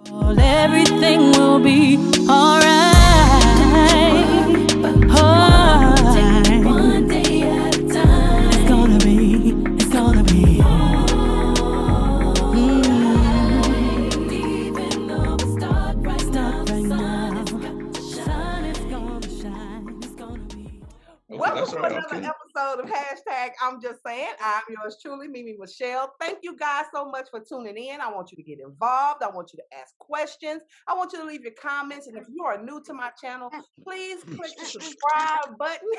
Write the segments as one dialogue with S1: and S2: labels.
S1: Everything will be alright. Take one day at a time. It's gonna be. Even though we start right now, the sun is gonna shine. It's gonna be.
S2: Welcome to another episode of Hashtag I'm Just Saying. I'm yours truly, MemeMichelle. Thank you guys so much for tuning in. I want you to get involved. I want you to ask questions. I want you to leave your comments. And if you are new to my channel, please click the subscribe button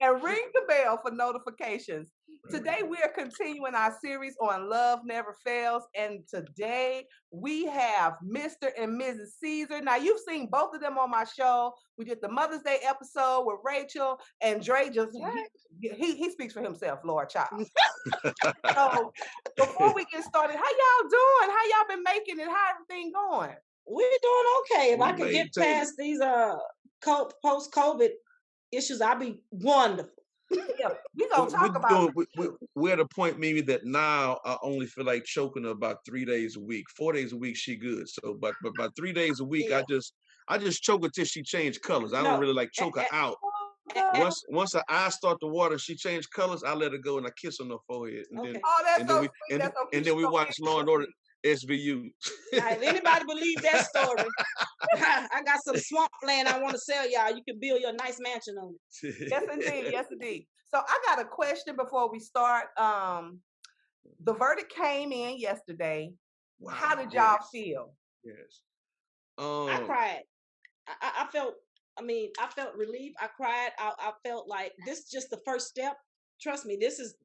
S2: and ring the bell for notifications. Today, we are continuing our series on Love Never Fails. And today, we have Mr. and Mrs. Ceasar. Now, you've seen both of them on my show. We did the Mother's Day episode with Rachel, and Dre just, he speaks for himself, Lord Child. So, before we get started, how y'all doing? How y'all been making it? How everything going?
S3: We're doing okay. If I could get past these post-COVID issues, I'd be wonderful.
S2: Yeah, we're gonna talk about
S4: we're at a point, maybe, that now I only feel like choking her about 3 days a week. 4 days a week she good. So but about 3 days a week, I just choke her till she change colors. I don't really like choke her out. Once her eyes start to water, she change colors, I let her go and I kiss her on the forehead. And then we watch Law and Order SVU.
S3: Now, if anybody believe that story, I got some swamp land I want to sell y'all. You can build your nice mansion on it.
S2: Yes, indeed. Yes, indeed. So I got a question before we start. The verdict came in yesterday. Wow. How did y'all feel?
S4: Yes.
S3: I cried. I felt relief. I cried. I felt like this is just the first step. Trust me, this is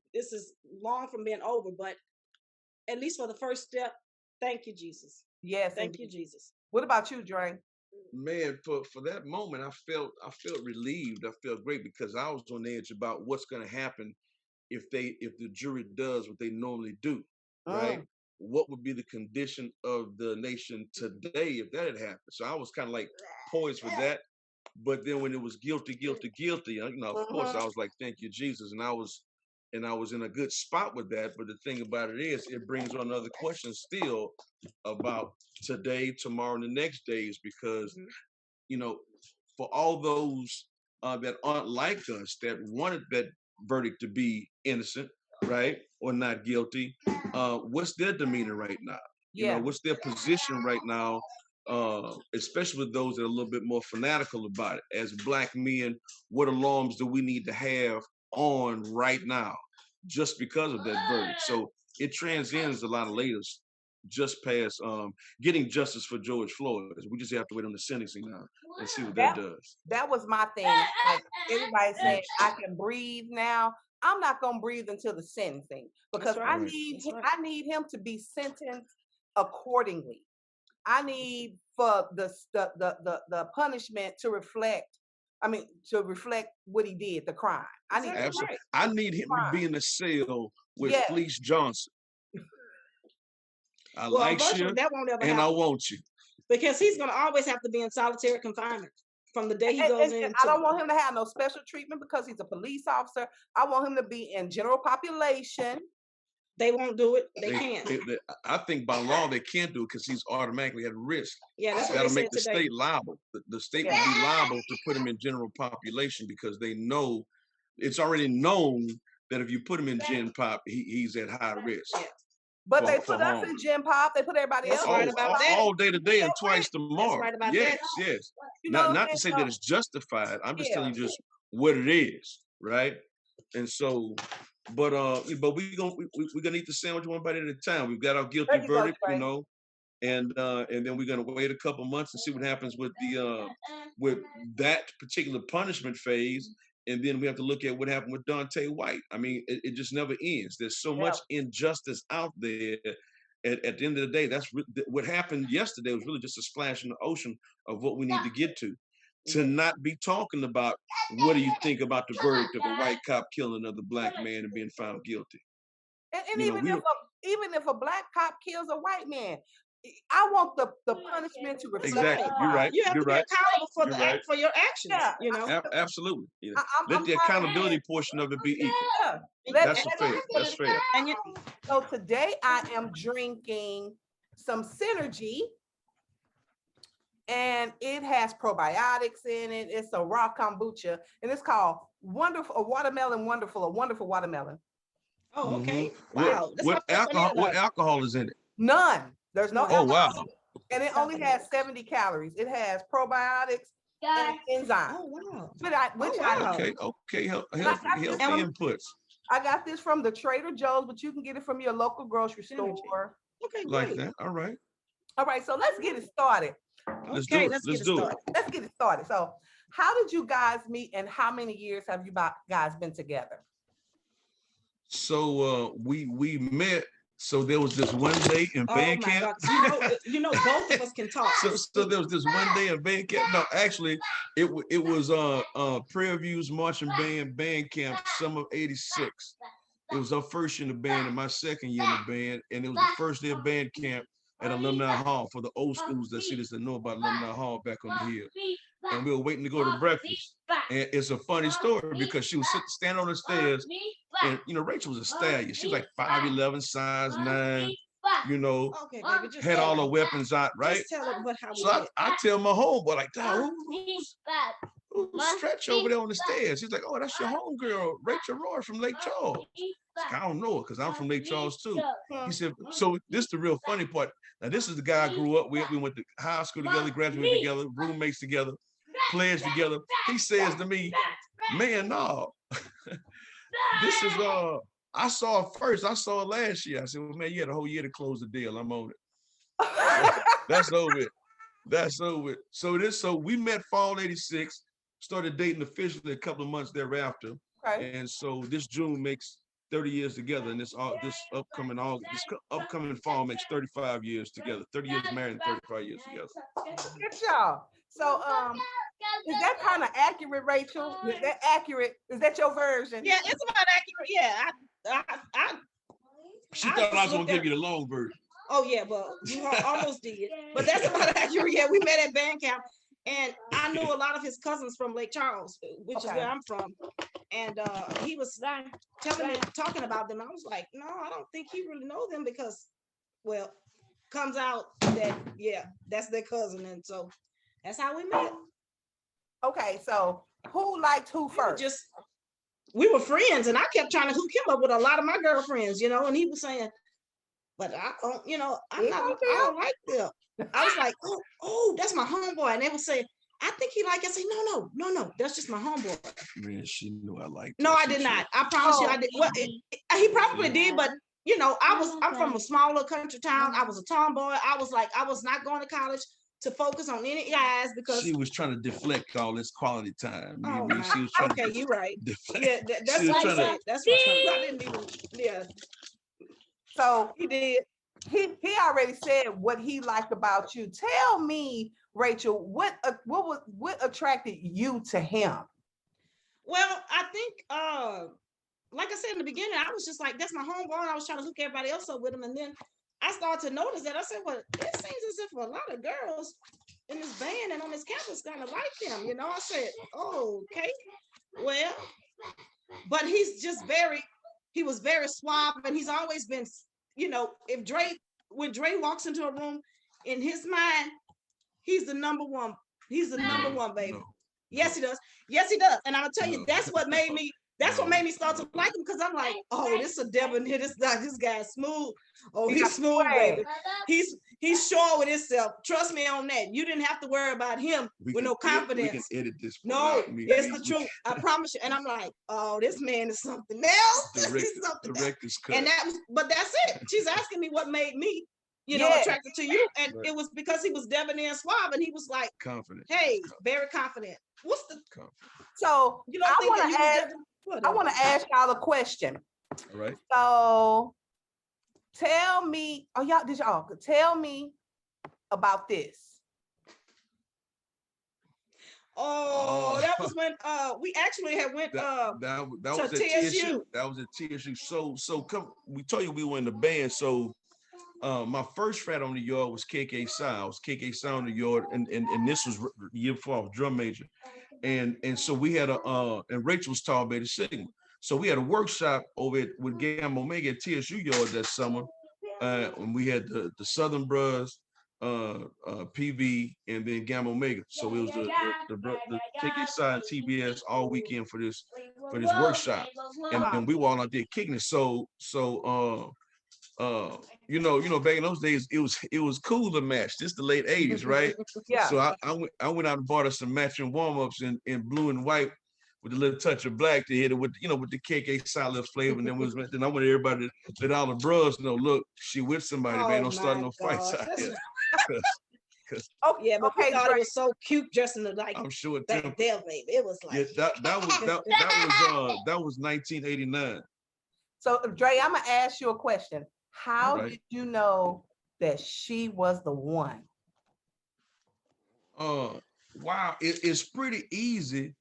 S3: long from being over, but at least for the first step, thank you, Jesus.
S2: Yes.
S3: Thank you, Jesus.
S2: What about you, Dre?
S4: Man, for that moment, I felt relieved. I felt great because I was on the edge about what's going to happen if the jury does what they normally do, right? What would be the condition of the nation today if that had happened? So I was kind of like poised for that. But then when it was guilty, of course I was like, thank you, Jesus. And I was in a good spot with that. But the thing about it is, it brings on other questions still about today, tomorrow, and the next days, because, for all those that aren't like us, that wanted that verdict to be innocent, right, or not guilty, what's their demeanor right now? What's their position right now? Especially with those that are a little bit more fanatical about it. As Black men, what alarms do we need to have on right now just because of that verdict? So it transcends a lot of layers just past getting justice for George Floyd. We just have to wait on the sentencing now and see what that does.
S2: That was my thing. Like everybody said, I can breathe now. I'm not gonna breathe until the sentencing because I need him to be sentenced accordingly. I need for the punishment to reflect. To reflect what he did, the crime. I
S4: need him to be in the cell with Fleece Johnson. I like you,
S3: that won't ever
S4: and
S3: happen.
S4: I want you.
S3: Because he's going to always have to be in solitary confinement from the day he goes in.
S2: I don't want him to have no special treatment because he's a police officer. I want him to be in general population.
S3: They won't do it. They can't.
S4: I think by law they can't do it because he's automatically at risk.
S3: Yeah, that's what
S4: that'll
S3: they
S4: make the
S3: said
S4: state liable. The state will be liable to put him in general population because they know it's already known that if you put him in gen pop, he's at high risk.
S2: Yeah. But they put us in gen pop. They put everybody else
S4: all day today and twice tomorrow.
S3: Right about
S4: yes. Not to say that it's justified. I'm just telling you just what it is, right? And so. But we're gonna eat the sandwich one bite at a time. We've got our guilty verdict, and then we're gonna wait a couple months and see what happens with with that particular punishment phase, and then we have to look at what happened with Dante White. I mean, it just never ends. There's so much injustice out there. At the end of the day, that's what happened yesterday was really just a splash in the ocean of what we need to get to. To not be talking about what do you think about the verdict of a white cop killing another Black man and being found guilty.
S2: And even if a Black cop kills a white man, I want the punishment to reflect.
S4: Exactly, you're right.
S3: You have to be accountable for your actions.
S4: Yeah. Absolutely. Let the accountability portion of it be equal. Yeah. That's fair.
S2: So today I am drinking some synergy, and it has probiotics in it. It's a raw kombucha, and it's called Wonderful, a watermelon wonderful, a wonderful watermelon.
S3: Oh, okay.
S4: Wow. What alcohol is in it?
S2: None. There's no alcohol.
S4: Oh, wow.
S2: And it only has 70 calories. It has probiotics and enzymes.
S3: Oh, wow.
S4: Okay. Healthy inputs.
S2: I got this from the Trader Joe's, but you can get it from your local grocery store.
S3: Okay,
S4: like that. All right.
S2: All right, so let's get it started.
S4: Let's do it.
S2: Let's get it started. So, how did you guys meet, and how many years have you guys been together?
S4: So we met. So there was this one day in band camp.
S3: You know, both of us can talk.
S4: So there was this one day in band camp. No, actually, it was Prairie View's marching band camp, summer of '86. It was our first year in the band and my second year in the band, and it was the first day of band camp at Alumni Hall for the old schools that see this that know about Alumni Hall back on the hill. And we were waiting to go to breakfast. And it's a funny story because she was standing on the stairs, and you know, Rachel was a stallion. She was like 5'11", size 9, you know,
S3: okay, baby,
S4: had all her weapons out, right?
S3: Just tell her how
S4: so I tell my homeboy, like, dog, who's Stretch over there on the stairs? He's like, oh, that's your homegirl, Rachel Roy from Lake Charles. I don't know her because I'm from Lake Charles too. He said, so this is the real funny part. Now, this is the guy I grew up with. We went to high school together, graduated together, roommates together, pledged together. He says to me, man, no. This is I saw it first. I saw it last year. I said, well, man, you had a whole year to close the deal. I'm on it. That's over it. That's over it. So we met fall '86, started dating officially a couple of months thereafter.
S2: Okay.
S4: And so this June makes 30 years together, and this upcoming fall makes 35 years together. 30 years married and 35 years together.
S2: Good y'all. So is that kind of accurate, Rachel? Is that accurate? Is that your version?
S3: Yeah, it's about accurate. Yeah,
S4: She thought I was gonna give you the long version.
S3: Oh yeah, well, you almost did. But that's about accurate. Yeah, we met at band camp, and I knew a lot of his cousins from Lake Charles, which is where I'm from. And he was talking about them. I was like, no, I don't think he really know them because, well, comes out that that's their cousin, and so that's how we met.
S2: Okay, so who liked who first?
S3: We were friends, and I kept trying to hook him up with a lot of my girlfriends, you know, and he was saying, but I don't, you know, I don't like them. I was like, oh, that's my homeboy. And they would say, I think he like it. I say, no, that's just my homeboy.
S4: Man, she knew I liked
S3: it. No, I did not. I promise you I did. Well, he probably did, but you know, I'm from a smaller country town. I was a tomboy. I was not going to college to focus on any guys because
S4: she was trying to deflect all this quality time.
S3: Oh,
S4: she was trying
S3: okay, you're right.
S4: Deflect.
S3: Yeah, that's what I said. That's what I didn't even. Yeah.
S2: So
S3: he did.
S2: He already said what he liked about you. Tell me, Rachel, what attracted you to him?
S3: Well, I think, like I said in the beginning, I was just like, that's my homeboy. I was trying to hook everybody else up with him, and then I started to notice that. I said, well, it seems as if a lot of girls in this band and on this campus kind of like him. You know, I said, oh, okay, well, but he was very suave, and he's always been, you know, when Dre walks into a room, in his mind, he's the number one. He's the number one, baby. No. Yes, he does. Yes, he does. And I'm gonna tell you, that's what made me start to like him, because I'm like, oh, this is a debonair. This guy's smooth. Oh, he's smooth, baby. He's sure with himself. Trust me on that. You didn't have to worry about him with no confidence.
S4: We can edit this.
S3: No, it's the truth. I promise you. And I'm like, oh, this man is something else. He's something else. And but that's it. She's asking me what made me, you know, attracted to you, and it was because he was debonair and suave, and he was like
S4: confident.
S3: Hey, very confident. What's the confident?
S2: So you don't I want to ask y'all a question.
S4: All right.
S2: So tell me, tell me about this.
S3: Oh, that was when we actually had went
S4: that was at TSU. That was at TSU. So we told you we were in the band. So my first frat on the yard was Ceasar. I was Ceasar on the yard, and this was year before I was drum major. And so we had and Rachel was tall baby signal. So we had a workshop over with Gamma Omega at TSU yard that summer. when we had the Southern Bros, PV, and then Gamma Omega. So it was the KK and TBS all weekend for this workshop, and then we were all out there kicking it. Back in those days, it was cool to match. This the late '80s, right?
S2: Yeah.
S4: So I went out and bought us some matching warm-ups in blue and white with a little touch of black to hit it with with the KK solid flavor. And then I want everybody to let all the bros know, look, she with somebody, man. Don't start no fights out here.
S3: Yeah, but we thought it was so cute dressing like
S4: I'm sure
S3: back there, baby. It was like
S4: that was 1989.
S2: So Dre, I'm gonna ask you a question. How did you know that she was the one?
S4: Wow, it's pretty easy.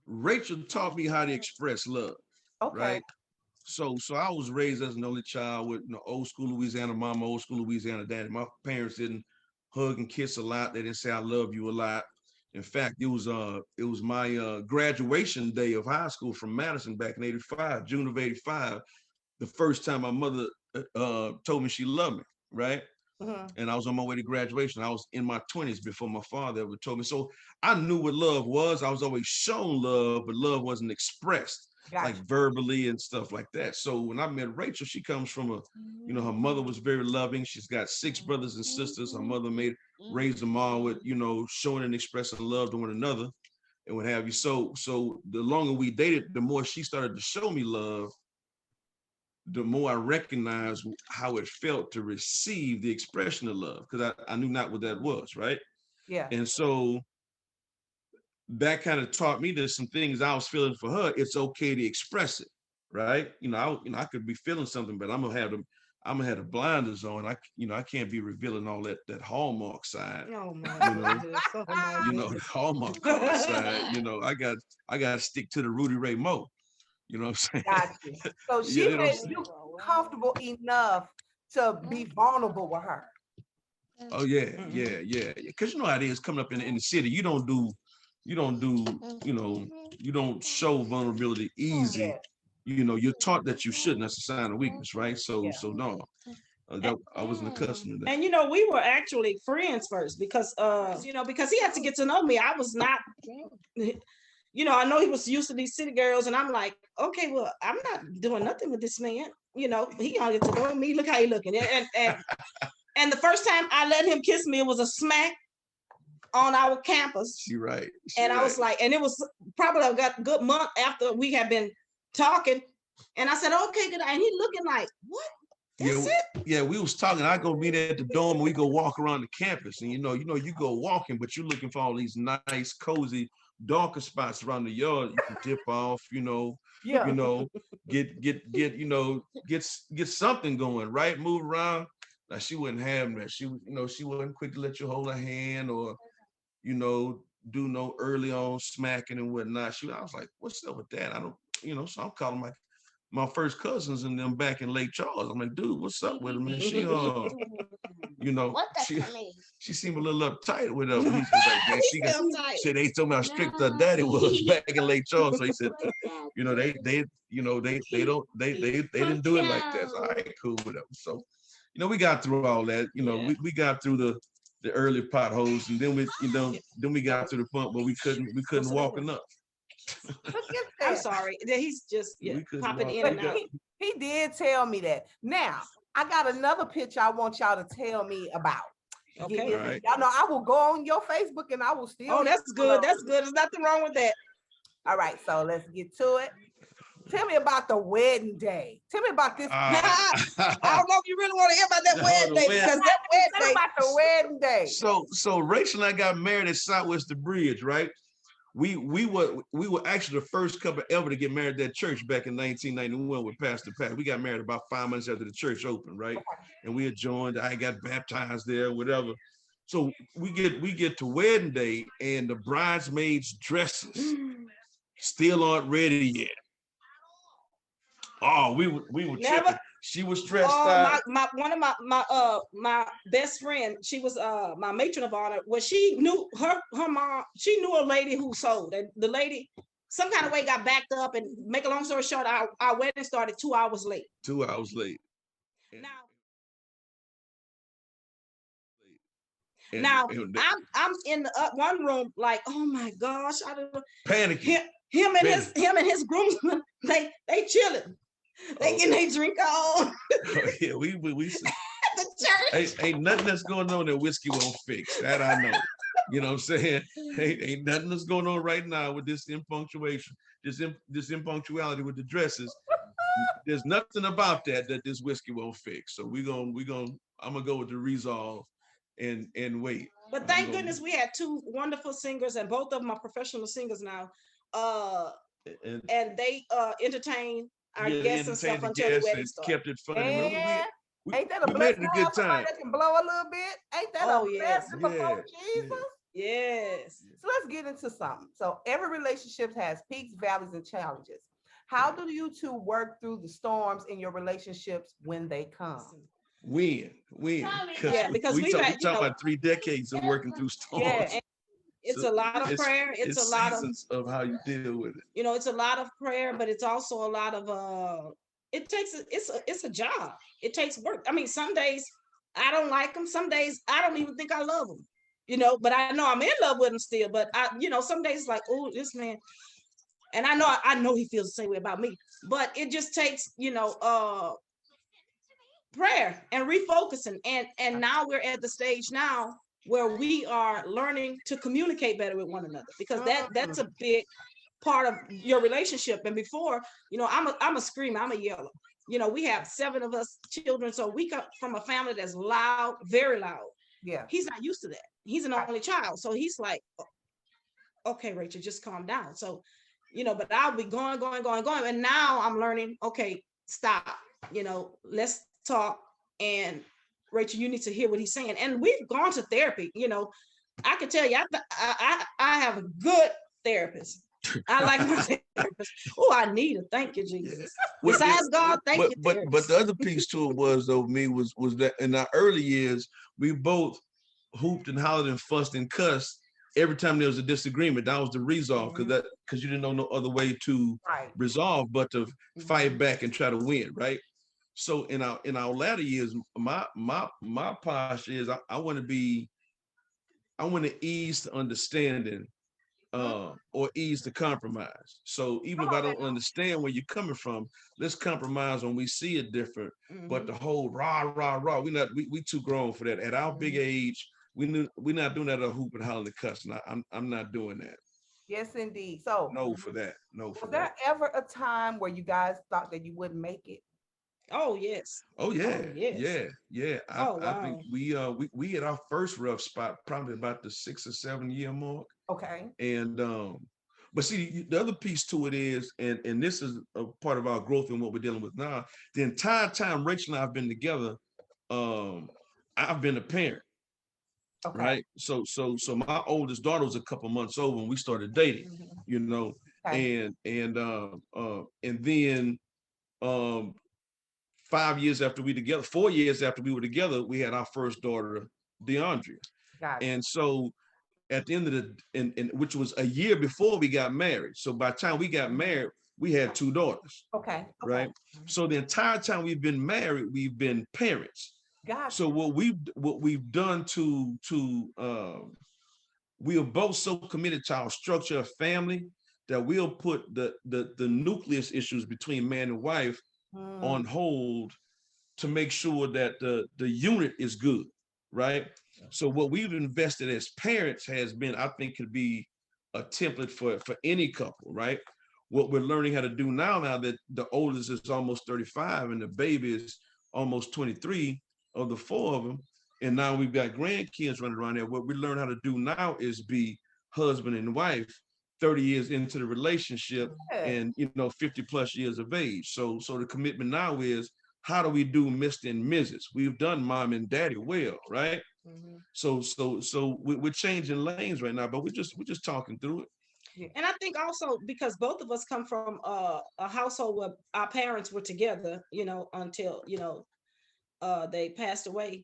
S4: Rachel taught me how to express love.
S2: Okay.
S4: Right. So I was raised as an only child with old school Louisiana mama, old school Louisiana daddy. My parents didn't hug and kiss a lot. They didn't say I love you a lot. In fact, it was my graduation day of high school from Madison back in '85, June of '85. The first time my mother told me she loved me, right? And I was on my way to graduation. I was in my 20s before my father ever told me. So I knew what love was. I was always shown love, but love wasn't expressed like verbally and stuff like that. So when I met Rachel, she comes from her mother was very loving. She's got 6 brothers and sisters. Her mother raised them all with, showing and expressing love to one another and what have you. So the longer we dated, the more she started to show me love, the more I recognized how it felt to receive the expression of love, because I knew not what that was, right?
S2: Yeah.
S4: And so that kind of taught me that some things I was feeling for her, it's okay to express it, right? I could be feeling something, but I'm gonna have the blinders on. I can't be revealing all that Hallmark side.
S3: Oh my
S4: the Hallmark side. I got to stick to the Rudy Ray Moe. You know what I'm saying?
S2: Got you. So she made you comfortable enough to be vulnerable with her.
S4: Oh yeah. Because you know how it is coming up in the city. You don't show vulnerability easy. You're taught that you shouldn't. That's a sign of weakness, right? So no. I wasn't accustomed to that.
S3: And we were actually friends first because because he had to get to know me. I was not I know he was used to these city girls, and I'm like, okay, well, I'm not doing nothing with this man. He gonna get to know me. Look how he looking. And the first time I let him kiss me, it was a smack on our campus.
S4: You're right.
S3: I was like, and it was probably a good month after we had been talking. And I said, okay, good. And he looking like, what? That's it?
S4: Yeah, we was talking. I go meet at the dorm and we go walk around the campus. And you go walking, but you're looking for all these nice, cozy, darker spots around the yard. You can dip off, get something going, right? Move around. Now she wouldn't have that. She wasn't quick to let you hold her hand or, do no early on smacking and whatnot. I was like, what's up with that? I don't, so I'm calling my first cousins and them back in Lake Charles. I'm like, dude, what's up with him? And she, she seemed a little uptight with her. He's like, man, she they told me how strict her daddy was back in Lake Charles. So he said, they didn't do it like that. So, all right, cool, whatever. So, we got through all that. We got through the early potholes, and then we got to the point where we couldn't walk enough.
S3: I'm sorry. He's just popping in and out.
S2: He did tell me that. Now, I got another picture I want y'all to tell me about.
S3: Okay.
S4: All right.
S2: Y'all know I will go on your Facebook and I will still.
S3: Oh, that's good. That's good. There's nothing wrong with that.
S2: All right, so let's get to it. Tell me about the wedding day. Tell me about this.
S3: I don't know if you really want to hear about that wedding day, because that wedding day.
S2: Tell me about the wedding day.
S4: So Rachel and I got married at Southwest Bridge, right? We were actually the first couple ever to get married at that church back in 1991 with Pastor Pat. We got married about 5 months after the church opened, right? And we had joined. I got baptized there, whatever. So we get to wedding day, and the bridesmaids' dresses still aren't ready yet. Oh, we were tripping. She was stressed out.
S3: One of my best friend, she was my matron of honor. Well, she knew her mom. She knew a lady who sold, and the lady some kind of way got backed up. And make a long story short, our wedding started 2 hours late.
S4: 2 hours late.
S3: Now Now
S4: and
S3: I'm in the one room like, oh my gosh, I don't know.
S4: panicking.
S3: Him and his groomsmen, they chilling. They getting their drink on.
S4: Oh, yeah, we
S3: at the church.
S4: ain't nothing that's going on that whiskey won't fix. That I know. You know what I'm saying? Ain't nothing that's going on right now with this impunctuation, this impunctuality with the dresses. There's nothing about that this whiskey won't fix. So I'm gonna go with the resolve and wait.
S3: But thank goodness we had two wonderful singers, and both of them are professional singers now. And they entertain our
S4: Yeah, they
S3: guests and
S4: entertained
S3: stuff
S4: the
S3: until the
S4: guests
S3: wedding
S4: and
S3: started.
S4: kept it funny. Man,
S2: And ain't that a
S4: we made
S2: blessing
S4: it a
S2: to have
S4: good
S2: somebody
S4: time.
S2: that can blow a little bit? Ain't that a
S3: Yes.
S2: blessing before
S4: Yeah.
S2: Jesus?
S3: Yes.
S2: So let's get into something. So every relationship has peaks, valleys, and challenges. How do you two work through the storms in your relationships when they come?
S4: Win.
S3: Yeah, because
S4: We
S3: we've had,
S4: talking about 3 decades of working through
S3: yeah,
S4: storms.
S3: and it's
S4: So
S3: a lot of prayer. It's a
S4: it's
S3: lot of,
S4: seasons of how you deal with it.
S3: it's a lot of prayer, but it's also a lot of it takes it's a job. It takes work. I mean, some days I don't like them. Some days I don't even think I love them. But I know I'm in love with him still. But some days it's like, oh, this man, and I know he feels the same way about me. But it just takes, prayer and refocusing, and now we're at the stage now where we are learning to communicate better with one another, because that's a big part of your relationship. And before, I'm a screamer, I'm a yeller. We have 7 of us children, so we come from a family that's loud, very loud.
S2: Yeah.
S3: He's not used to that. He's an only child, so he's like, okay, Rachel, just calm down. So, but I'll be going, and now I'm learning, okay, stop, let's talk. And Rachel, you need to hear what he's saying. And we've gone to therapy. I can tell you, I have a good therapist. I like my therapist. Oh, I need it. Thank you, Jesus. Besides God, thank you.
S4: But the other piece to it was was that in our early years, we both hooped and hollered and fussed and cussed every time there was a disagreement. That was the resolve, because you didn't know no other way to resolve but to fight back and try to win, right? So in our latter years, my posture is I want to ease the understanding, or ease the compromise. So even if I don't understand where you're coming from, let's compromise when we see it different. But the whole rah, we too grown for that. At our big age, we're not doing that, a hoop and holler and cussing. I'm not doing that.
S2: Yes, indeed. So
S4: No for that. No for
S2: was
S4: that.
S2: there ever a time where you guys thought that you wouldn't make it?
S3: Oh yes.
S4: Oh yeah.
S3: Oh, yes.
S4: Yeah.
S3: Oh,
S4: I
S3: wow.
S4: think we had our first rough spot probably about the 6 or 7 year mark.
S2: Okay.
S4: And but see, the other piece to it is, and this is a part of our growth and what we're dealing with now. The entire time Rachel and I have been together, I've been a parent.
S2: Okay.
S4: Right. So my oldest daughter was a couple months old when we started dating,
S2: Okay.
S4: and then um 5 years after we together, 4 years after we were together, we had our first daughter, DeAndrea.
S2: Got it.
S4: And so at the end of and which was a year before we got married. So by the time we got married, we had 2 daughters.
S2: Okay.
S4: Right. So the entire time we've been married, we've been parents.
S2: Got
S4: So what we've done we are both so committed to our structure of family that we'll put the nucleus issues between man and wife on hold to make sure that the unit is good, right? So what we've invested as parents has been, I think, could be a template for any couple, right? What we're learning how to do now that the oldest is almost 35 and the baby is almost 23 of the 4 of them, and now we've got grandkids running around there. What we learn how to do now is be husband and wife 30 years into the relationship, and 50 plus years of age. So the commitment now is, how do we do Mr. and Mrs.? We've done mom and daddy well, right? So we're changing lanes right now, but we're just talking through it.
S3: Yeah. And I think also because both of us come from a household where our parents were together, until they passed away,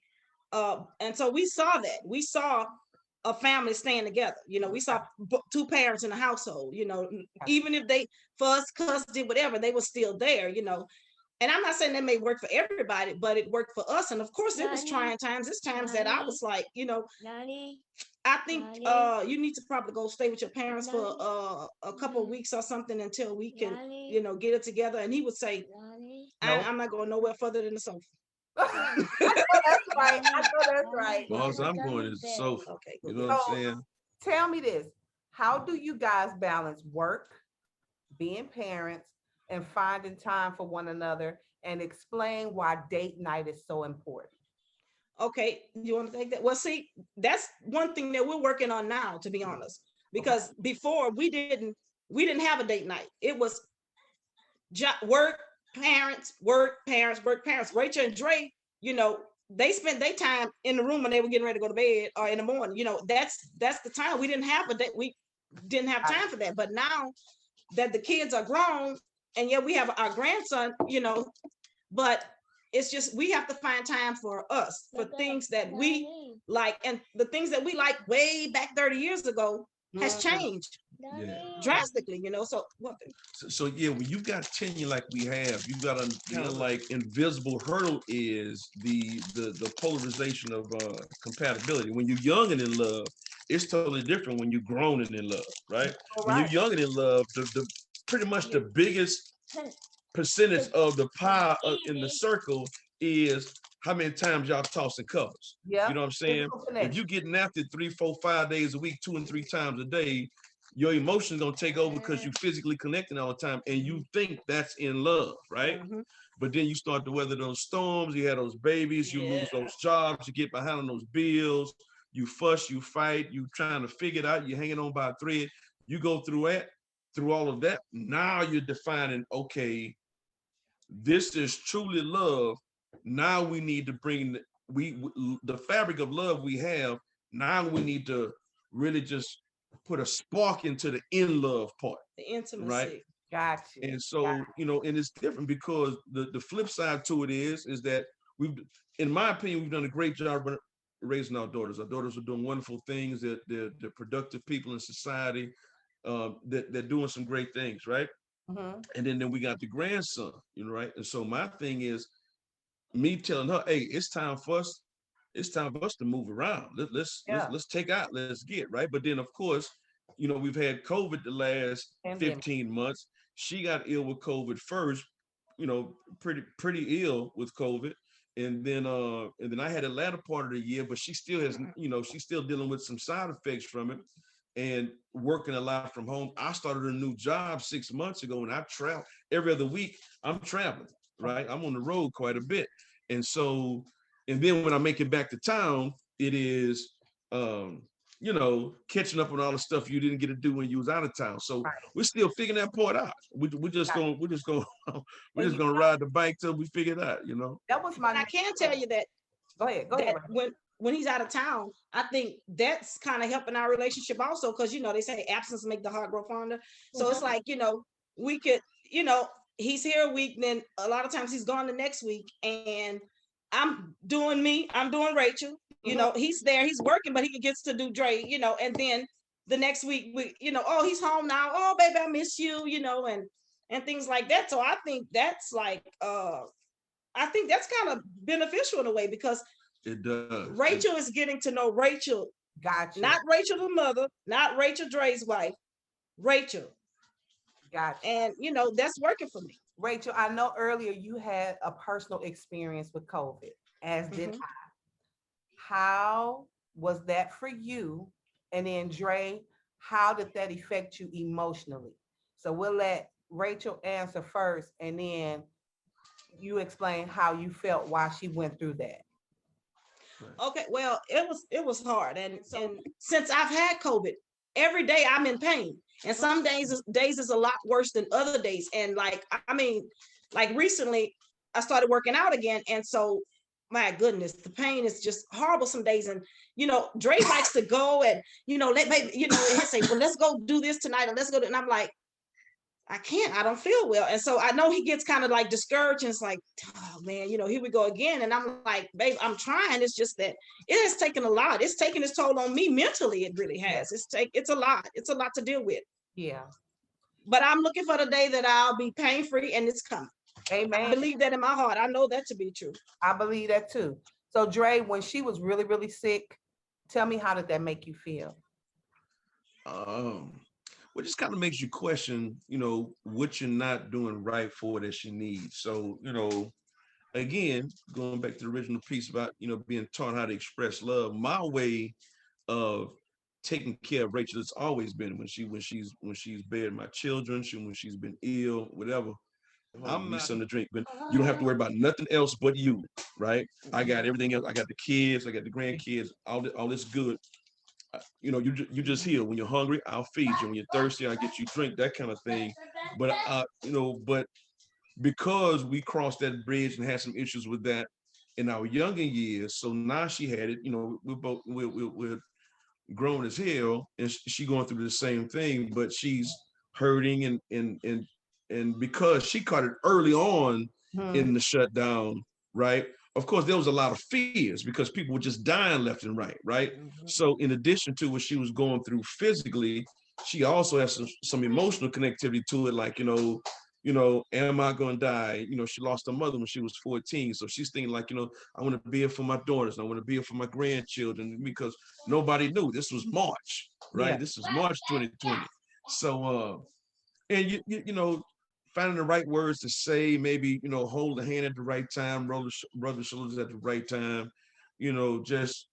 S3: and so we saw that. We saw a family staying together. We saw 2 parents in the household. Even if they fussed, cussed, did whatever, they were still there. And I'm not saying that may work for everybody, but it worked for us. And of course, it was trying times. It's times that I was like, I think you need to probably go stay with your parents for a couple of weeks or something until we can, get it together. And he would say, I'm not going nowhere further than the sofa.
S2: I know that's right. I know that's right.
S4: Boss, I'm going to the sofa.
S3: Okay,
S4: you know what I'm saying?
S2: Tell me this. How do you guys balance work, being parents, and finding time for one another, and explain why date night is so important?
S3: Okay, you want to take that? Well, see, that's one thing that we're working on now, to be honest, because before we didn't have a date night. It was work, parents, work, parents, work, parents. Rachel and Dre, they spent their time in the room when they were getting ready to go to bed or in the morning. That's the time. We didn't have we didn't have time for that. But now that the kids are grown, and yeah, we have our grandson, but it's just we have to find time for us, for things that we like, and the things that we like way back 30 years ago has changed drastically, So what?
S4: So yeah, when you got tenure like we have, you got a like invisible hurdle is the polarization of compatibility. When you're young and in love, it's totally different when you're grown and in love, right? When you're young and in love, the pretty much the biggest percentage of the pie in the circle is how many times y'all tossing covers.
S2: Yeah.
S4: You know what I'm saying? If you getting after 3, 4, 5 days a week, 2 and 3 times a day, your emotions gonna take over because you physically connecting all the time, and you think that's in love, right? But then you start to weather those storms. You have those babies, you lose those jobs, you get behind on those bills, you fuss, you fight, you trying to figure it out, you're hanging on by a thread. You go through all of that. Now you're defining, okay, this is truly love. Now we need to bring the fabric of love we have. Now we need to really just put a spark into the in love part,
S3: the intimacy,
S4: right?
S2: Gotcha.
S4: And so and it's different because the flip side to it is that in my opinion, we've done a great job raising our daughters. Our daughters are doing wonderful things. They're productive people in society. They're doing some great things, right? And then we got the grandson, right? And so my thing is me telling her, hey, it's time for us to move around. Let's take out, let's get, right? But then of course, we've had COVID the last 15 months. She got ill with COVID first, pretty ill with COVID. And then I had the latter part of the year, but she still has, she's still dealing with some side effects from it and working a lot from home. I started a new job 6 months ago, and I travel every other week. I'm traveling, right? I'm on the road quite a bit. And so, and then when I make it back to town, it is, catching up on all the stuff you didn't get to do when you was out of town. So we're still figuring that part out. We're just gonna ride the bike till we figure it out.
S2: That was my.
S3: I can tell you that.
S2: Go ahead.
S3: When he's out of town, I think that's kind of helping our relationship also, because they say absence make the heart grow fonder. So it's like we could he's here a week, then a lot of times he's gone the next week, and I'm doing Rachel. He's there, he's working, but he gets to do Dre. And then the next week we oh, he's home now. Oh, baby, I miss you. And things like that. So I think that's like I think that's kind of beneficial in a way, because
S4: it does.
S3: Rachel is getting to know Rachel.
S2: Gotcha.
S3: Not Rachel the mother, not Rachel Dre's wife, Rachel.
S2: Gotcha.
S3: And that's working for me.
S2: Rachel, I know earlier you had a personal experience with COVID, as did I. How was that for you? And then Dre, how did that affect you emotionally? So we'll let Rachel answer first, and then you explain how you felt while she went through that.
S3: Okay, well, it was hard, and since I've had COVID, every day I'm in pain, and some days is a lot worse than other days. And like recently, I started working out again, and so my goodness, the pain is just horrible some days. And Dre likes to go and let maybe he'll say, well, let's go do this tonight, and let's go. And I'm like, I can't, I don't feel well. And so I know he gets kind of like discouraged, and it's like, oh man, here we go again. And I'm like, babe, I'm trying. It's just that it has taken a lot. It's taken its toll on me mentally. It really has. It's a lot. It's a lot to deal with.
S2: Yeah.
S3: But I'm looking for the day that I'll be pain-free, and it's coming.
S2: Amen.
S3: I believe that in my heart. I know that to be true.
S2: I believe that too. So Dre, when she was really, really sick, tell me, how did that make you feel?
S4: Um, well, just kind of makes you question, what you're not doing right for that she needs. So, again, going back to the original piece about, being taught how to express love, my way of taking care of Rachel, it's always been when she's bearing my children, when she's been ill, whatever. I'll give you something to drink, but you don't have to worry about nothing else but you, right? I got everything else. I got the kids, I got the grandkids, all this good. You just here. When you're hungry, I'll feed you. When you're thirsty, I'll get you drink, that kind of thing. But but because we crossed that bridge and had some issues with that in our younger years, so now she had it. We're grown as hell, and she going through the same thing, but she's hurting and because she caught it early on in the shutdown, right? Of course, there was a lot of fears because people were just dying left and right? So in addition to what she was going through physically, she also has some emotional connectivity to it, like, am I going to die? She lost her mother when she was 14. So she's thinking like, I want to be here for my daughters. I want to be here for my grandchildren, because nobody knew this was March, right? Yeah. This is March 2020. So, and finding the right words to say, maybe, hold the hand at the right time, rub the shoulders at the right time, just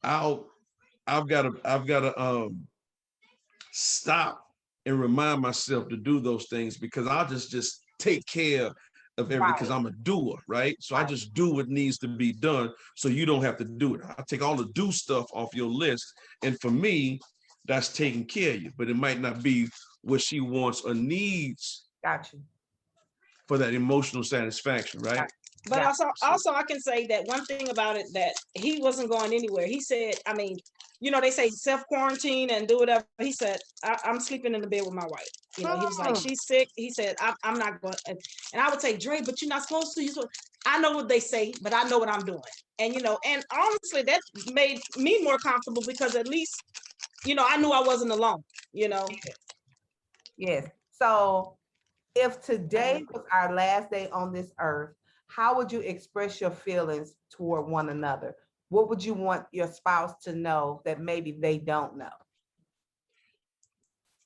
S4: I'll, I've got to stop and remind myself to do those things, because I'll just take care of everything, because I'm a doer, right? So I just do what needs to be done, so you don't have to do it. I take all the do stuff off your list, and for me, that's taking care of you. But it might not be what she wants or needs.
S2: Got you.
S4: For that emotional satisfaction, right?
S3: But also I can say that one thing about it, that he wasn't going anywhere. He said, I mean, they say self-quarantine and do whatever. He said, I'm sleeping in the bed with my wife. He was like, she's sick. He said, I'm not going. And I would say, Dre, but you're not supposed to. I know what they say, but I know what I'm doing. And, and honestly, that made me more comfortable, because at least, I knew I wasn't alone,
S2: Yes. So if today was our last day on this earth, how would you express your feelings toward one another? What would you want your spouse to know that maybe they don't know?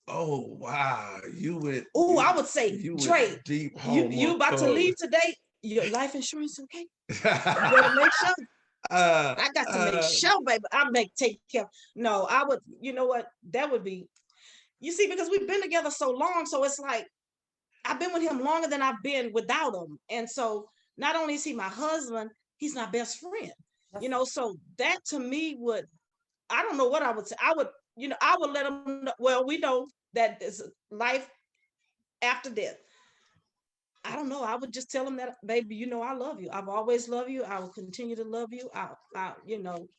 S4: Oh, wow.
S3: I would say, Dre,
S4: deep
S3: you about to leave today? Your life insurance, okay? You better make sure. I got to make sure, baby. Take care. No, I would, you know what? That would be, you see, because we've been together so long. So it's like, I've been with him longer than I've been without him. And so not only is he my husband, he's my best friend. So that to me would, I don't know what I would say. I would, I would let him know, well, we know that there's life after death. I don't know. I would just tell him that, baby, I love you. I've always loved you. I will continue to love you.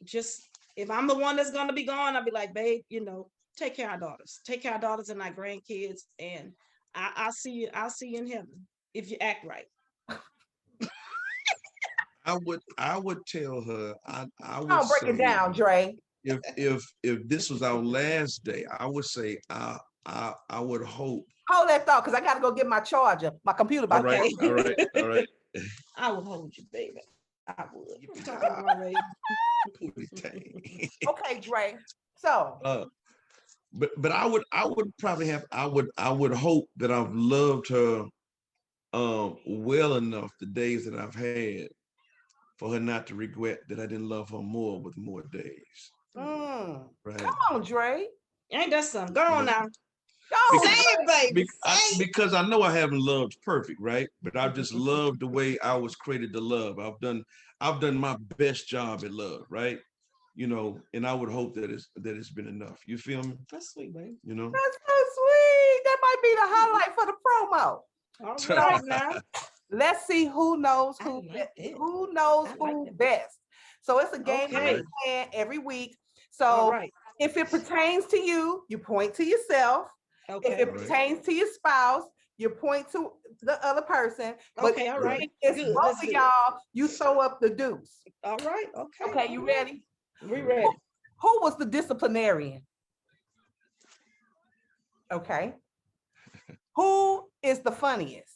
S3: Just if I'm the one that's going to be gone, I'll be like, babe, take care of our daughters. Take care of our daughters and our grandkids. And I'll see you in heaven if you act right.
S4: I would tell her, I would
S2: I'll break it down, Dre.
S4: If this was our last day, I would say I would hope.
S2: Hold that thought, because I got to go get my charger, my computer.
S4: All right.
S3: I would hold you, baby. I would. I'm talking
S2: Okay, Dre. So.
S4: But I would probably have I would hope that I've loved her well enough the days that I've had for her not to regret that I didn't love her more with more days.
S2: Right. Come on, Dre.
S3: Ain't that something? Go on now.
S2: Go,
S3: say it, baby.
S4: Because I know I haven't loved perfect, right? But I've just loved the way I was created to love. I've done my best job at love, right? And I would hope that it's been enough. You feel me?
S3: That's sweet, baby.
S2: That's so sweet. That might be the highlight for the promo.
S3: All right now.
S2: Let's see who knows who best. So it's a game we're playing every week. So if it pertains to you, you point to yourself. Okay. If it pertains to your spouse, you point to the other person. But
S3: all right.
S2: If it's both of y'all, you throw up the deuce.
S3: All right. Okay.
S2: Okay, you ready?
S3: We ready.
S2: Who was the disciplinarian? Okay. Who is the funniest?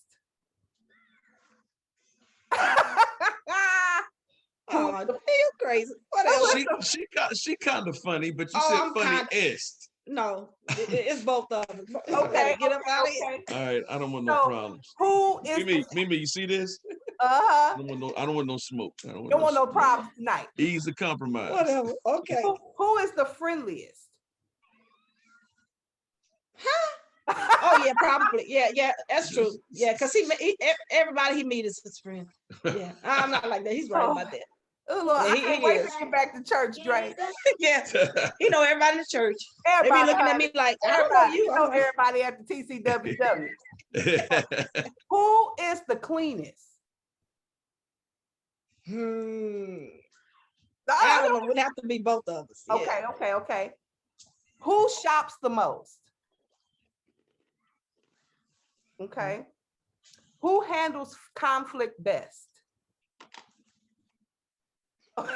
S3: Oh, you crazy. What else?
S4: She kind of funny, but you said funniest.
S3: No, it's both of them.
S2: Okay,
S3: Get up out of here.
S4: All right, I don't want no problems.
S2: Who is
S4: Mimi, you see this?
S2: I
S4: don't want no smoke. I
S2: don't want no problems tonight.
S4: Ease the compromise.
S3: Whatever. Okay.
S2: Who is the friendliest?
S3: Oh yeah, probably. Yeah, that's true. Yeah, because everybody he meet is his friend. Yeah, I'm not like that. He's right about that.
S2: Oh, Lord, I can't wait to get back to church, Drake.
S3: Yeah, you know everybody in the church. They be looking at me like,
S2: everybody, you know everybody at the TCWW. Who is the cleanest?
S3: I don't know. It would have to be both of us. Yeah.
S2: Okay. Who shops the most? Okay. Who handles conflict best?
S3: What?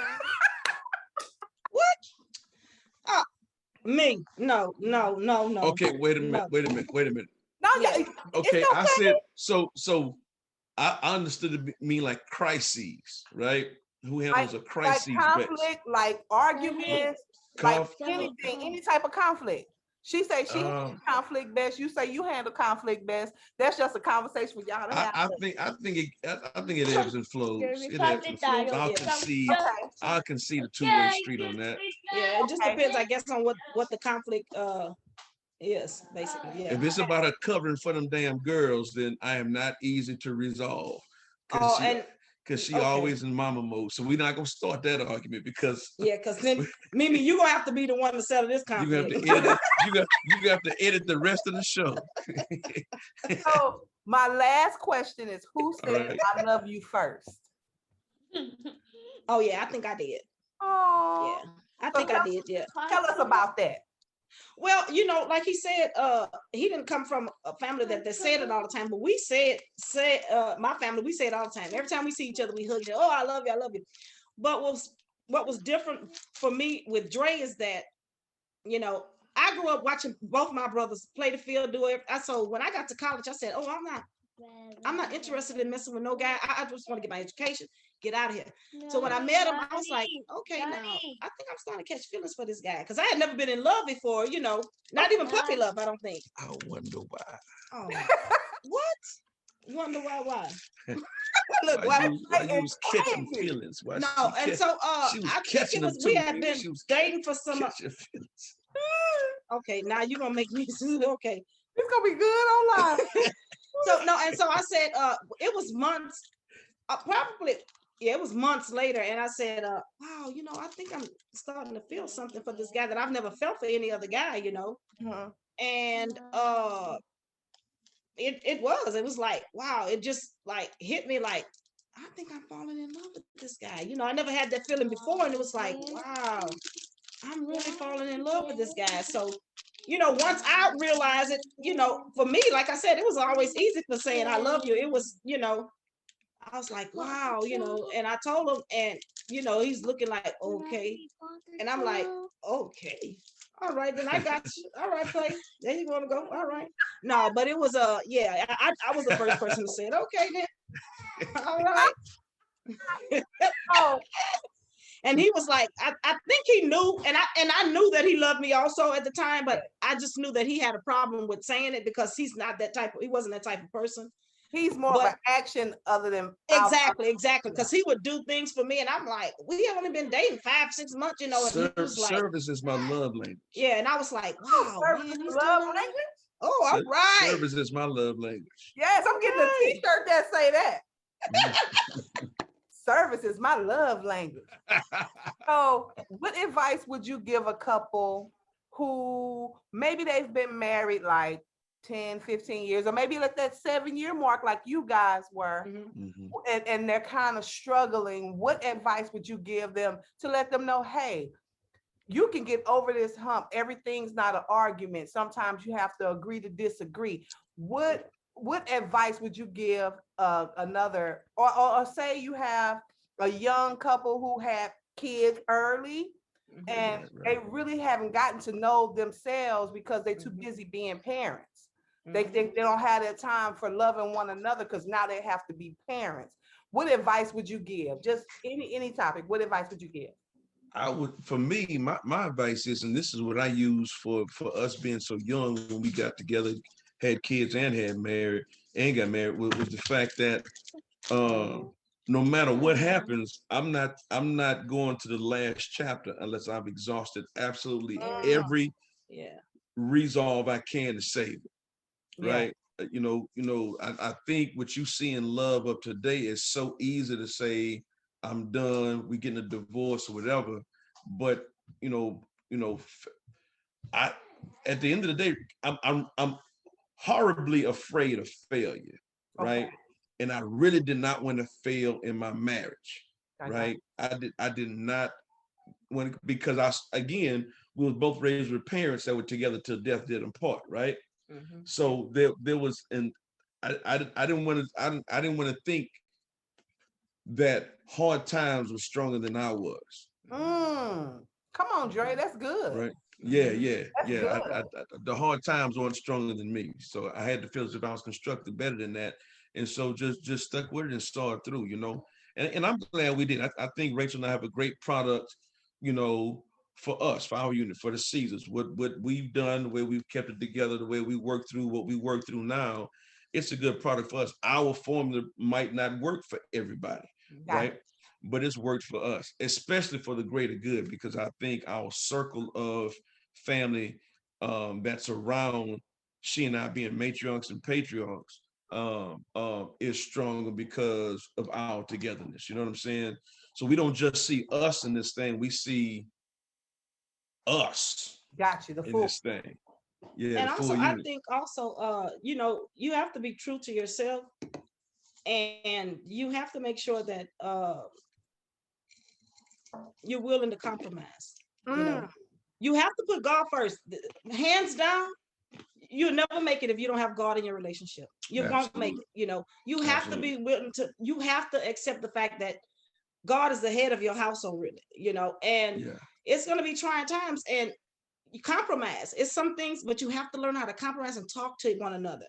S3: Me? No.
S4: Okay, wait a minute.
S2: No, yeah.
S4: Okay, I said so. I understood it mean like crises, right? Who handles a crisis
S2: like conflict,
S4: best?
S2: Like arguments, like anything, any type of conflict. She say she handles conflict best. You say you handle conflict best. That's just a conversation for y'all to have.
S4: I think it ebbs and flows. It ebbs and flows. I can see the two-way street on that.
S3: Yeah, it just depends, I guess, on what the conflict is, basically. Yeah.
S4: If it's about her covering for them damn girls, then I am not easy to resolve. Because she always in mama mode. So we're not gonna start that argument because
S3: then Mimi, you're gonna have to be the one to settle this conflict.
S4: You have to edit the rest of the show.
S2: So my last question is, who said I love you first?
S3: Oh yeah, I think I did.
S2: Oh
S3: yeah, I think I did. Yeah.
S2: Tell us about that.
S3: Well, like he said, he didn't come from a family that they said it all the time, but we said my family, we say it all the time. Every time we see each other, we hug each other. Oh, I love you. But what was different for me with Dre is that, I grew up watching both my brothers play the field, do it. So when I got to college, I said, oh, I'm not interested in messing with no guy. I just want to get my education, get out of here. So when I met him, I was like, okay, now I think I'm starting to catch feelings for this guy because I had never been in love before, not even puppy love, I don't think.
S4: I wonder why.
S3: Oh, what? Wonder why?
S4: Look, why you was catching feelings? Why
S3: no, and so
S4: she was catching them
S3: we had been dating for some. Okay, now you're gonna make me okay.
S2: It's gonna be good online.
S3: So I said, it was months, it was months later, and I said, wow, I think I'm starting to feel something for this guy that I've never felt for any other guy, and it was like, wow, it just like hit me like, I think I'm falling in love with this guy. I never had that feeling before, and it was like, wow, I'm really falling in love with this guy. So once I realized it, for me, like I said, it was always easy for saying I love you. It was, I was like, wow, and I told him, and he's looking like, okay. And I'm like, okay. All right, then I got you. All right, play. There you want to go. All right. No, but it was I was the first person to say it. Okay, then. All right. Oh. And he was like, I think he knew, and I knew that he loved me also at the time, but I just knew that he had a problem with saying it because he wasn't that type of person.
S2: He's more of an action other than
S3: exactly, because he would do things for me, and I'm like, we have only been dating 5-6 months, and
S4: service is my love language.
S3: Yeah, and I was like, wow,
S2: service is love language.
S3: Oh, all right.
S4: Service is my love language.
S2: Yes, I'm getting a T-shirt that say that. Service is my love language. So, what advice would you give a couple who maybe they've been married like 10, 15 years, or maybe at that 7-year mark like you guys were, and they're kind of struggling? What advice would you give them to let them know, hey, you can get over this hump. Everything's not an argument. Sometimes you have to agree to disagree. What advice would you give another, or say you have a young couple who had kids early and they really haven't gotten to know themselves because they're too busy being parents. They don't have that time for loving one another because now they have to be parents. what advice would you give? Just any topic. What advice would you give?
S4: I would, for me, my advice is, and this is what I use for us being so young when we got together, had kids and had married and got married, was the fact that no matter what happens, I'm not going to the last chapter unless I've exhausted absolutely every resolve I can to save it. Right? I think what you see in love of today is so easy to say, I'm done, we getting a divorce or whatever. But I at the end of the day, I'm horribly afraid of failure, right?
S2: Okay.
S4: And I really did not want to fail in my marriage,
S2: Okay.
S4: right? I did not want, because again, we were both raised with parents that were together till death did them part, right? So there was, and I didn't want to I didn't want to think that hard times were stronger than I was.
S2: Come on, Dre, that's good.
S4: Right. Yeah,
S2: That's good.
S4: the hard times weren't stronger than me, so I had to feel as if I was constructed better than that, and so just stuck with it and saw it through, and I'm glad we did. I think Rachel and I have a great product, for us, for our unit, for the Caesars. What we've done, the way we've kept it together, the way we work through what we work through now, it's a good product for us. Our formula might not work for everybody, right? But it's worked for us, especially for the greater good, because I think our circle of family that's around she and I being matriarchs and patriarchs is stronger because of our togetherness. You know what I'm saying? So we don't just see us in this thing, we see us
S2: the
S4: in
S2: full
S4: this thing. Yeah.
S3: And also, I think also, you have to be true to yourself, and you have to make sure that you're willing to compromise. You have to put God first. Hands down, you'll never make it if you don't have God in your relationship. You won't make it. You have to be willing to. You have to accept the fact that God is the head of your household, really. And it's going to be trying times, and you compromise. It's some things, but you have to learn how to compromise and talk to one another.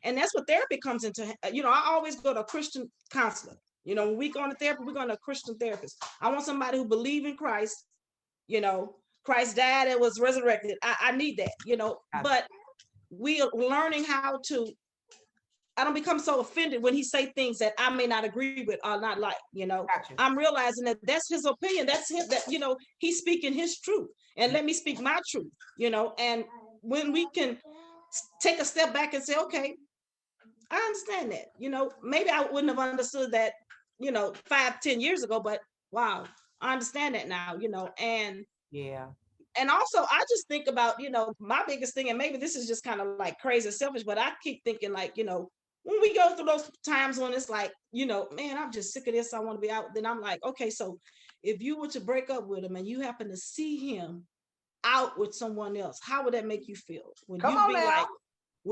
S3: And that's what therapy comes into. I always go to a Christian counselor. When we go to therapy, we're going to a Christian therapist. I want somebody who believes in Christ. Christ died and was resurrected. I need that. But we are learning how to. I don't become so offended when he say things that I may not agree with or not like. I'm realizing that that's his opinion. That's him. That he's speaking his truth, and let me speak my truth. And when we can take a step back and say, okay, I understand that. Maybe I wouldn't have understood that 5-10 years ago, but wow, I understand that now. And also I just think about my biggest thing, and maybe this is just kind of like crazy and selfish, but I keep thinking like when we go through those times when it's like man, I'm just sick of this, I want to be out, then I'm like, okay, so if you were to break up with him and you happen to see him out with someone else, how would that make you feel? Would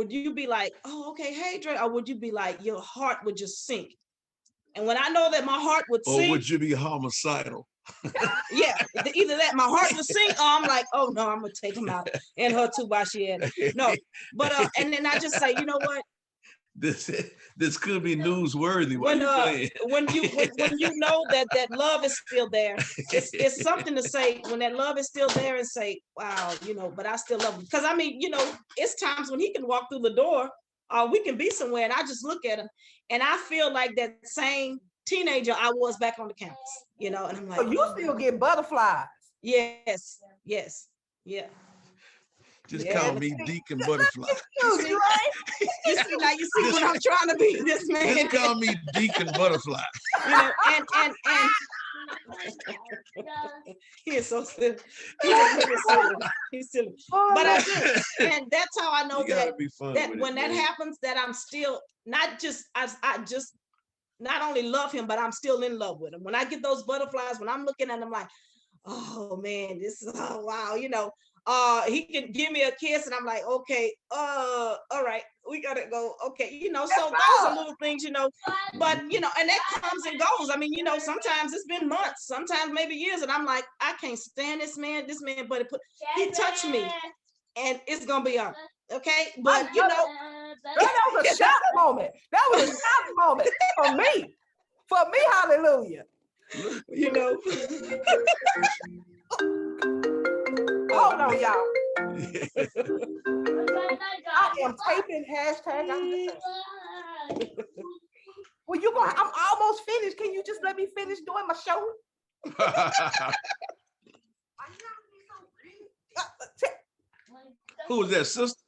S3: you be like, oh, okay, hey Dre, or would you be like, your heart would just sink? And when I know that my heart would sink,
S4: or would you be homicidal?
S3: Yeah, either that, my heart would sink, or I'm like, oh no, I'm gonna take him out and her too while she had it. No, but and then I just say, you know what?
S4: This could be newsworthy.
S3: When you know that love is still there, it's something to say when that love is still there and say, wow, but I still love him. Because I mean, it's times when he can walk through the door, or we can be somewhere, and I just look at him, and I feel like that same teenager I was back on the campus, and I'm like,
S2: so you still get butterflies?
S3: Yes, yeah.
S4: Just call me Deacon Butterfly.
S3: You see, now you see what I'm trying to be, this man.
S4: Just call me Deacon Butterfly.
S3: And he is so silly. He's silly. But I do, and that's how I know that when that happens, that I'm still not just I just not only love him, but I'm still in love with him. When I get those butterflies, when I'm looking at him like, oh man, this is wow, he can give me a kiss and I'm like, okay, all right, we gotta go. Okay, so those are little things, but and that comes and goes. I mean, sometimes it's been months, sometimes maybe years, and I'm like, I can't stand this man, but he touched me and it's gonna be on. Okay, but
S2: that was a shock moment. That was a shock moment for me. For me, hallelujah.
S3: You know.
S2: Hold on, y'all. I am typing hashtag. Well, I'm almost finished. Can you just let me finish doing my show?
S4: Who was that, sister?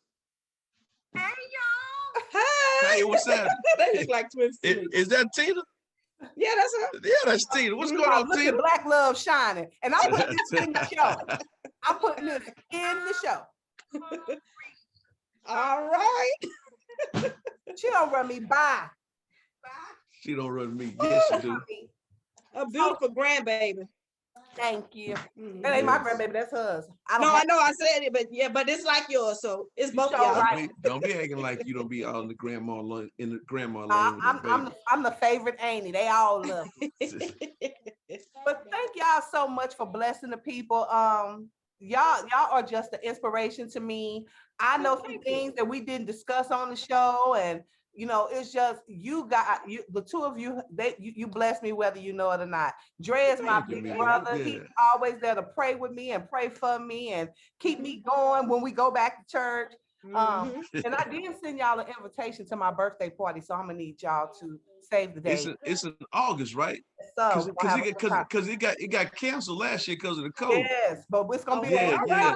S2: Hey, y'all.
S3: Hi.
S4: Hey, what's that?
S3: They look like twins.
S4: Is that Tina?
S3: Yeah, that's her.
S4: Yeah, that's Tina. What's going on,
S2: Look
S4: Tina?
S2: at Black Love shining. And I'm putting this in the show. I'm putting this in the show.
S3: All right.
S2: She don't run me by.
S4: She don't run me. Yes, she do.
S3: A beautiful grandbaby.
S2: Thank you. That ain't my grandbaby, that's hers.
S3: I know I said it, but it's like yours, so it's both y'all.
S2: Right.
S4: Don't be acting like you don't be out in the grandma lane
S2: I'm the favorite auntie. They all love me. But thank y'all so much for blessing the people. Y'all are just an inspiration to me. I know some things that we didn't discuss on the show, and it's just the two of you. You bless me whether you know it or not. Dre is my big brother. Yeah. He's always there to pray with me and pray for me and keep me going when we go back to church. And I did send y'all an invitation to my birthday party, so I'm gonna need y'all to save the date.
S4: It's in August, right?
S2: So
S4: because it got canceled last year because of the COVID.
S2: Yes, but it's gonna be all right.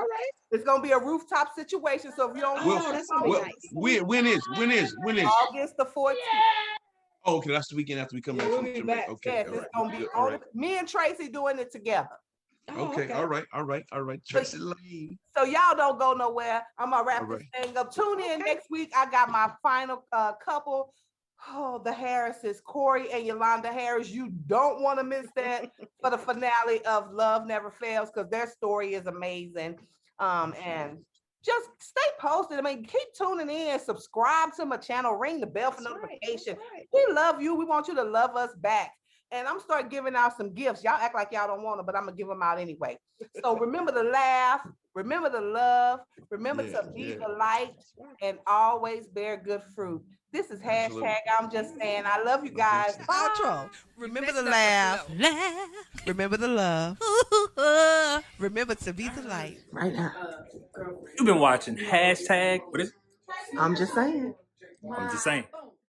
S2: It's gonna be a rooftop situation. So if you don't,
S3: that's gonna be nice.
S4: When is
S2: August the 14th?
S4: Oh, okay, that's the weekend after we come back.
S3: We'll be back.
S4: Okay,
S2: yes, it's gonna be all me and Tracy doing it together.
S4: Okay, all right. Tracy Lane.
S2: So y'all don't go nowhere. I'm gonna wrap this thing up. Tune in next week. I got my final couple. Oh, the Harrises, Corey and Yolanda Harris. You don't want to miss that for the finale of Love Never Fails, because their story is amazing. And just stay posted. I mean, keep tuning in, subscribe to my channel, ring the bell for notification. We love you. We want you to love us back. And I'm starting giving out some gifts. Y'all act like y'all don't want them, but I'm gonna give them out anyway. So remember to laugh, remember to love, remember to be the light, and always bear good fruit. This is hashtag I'm just saying. I love you guys.
S5: Outro. Remember to laugh. Remember to love. Remember to be the light.
S2: Right now.
S6: You've been watching hashtag. What is?
S2: I'm just saying.
S6: I'm just saying.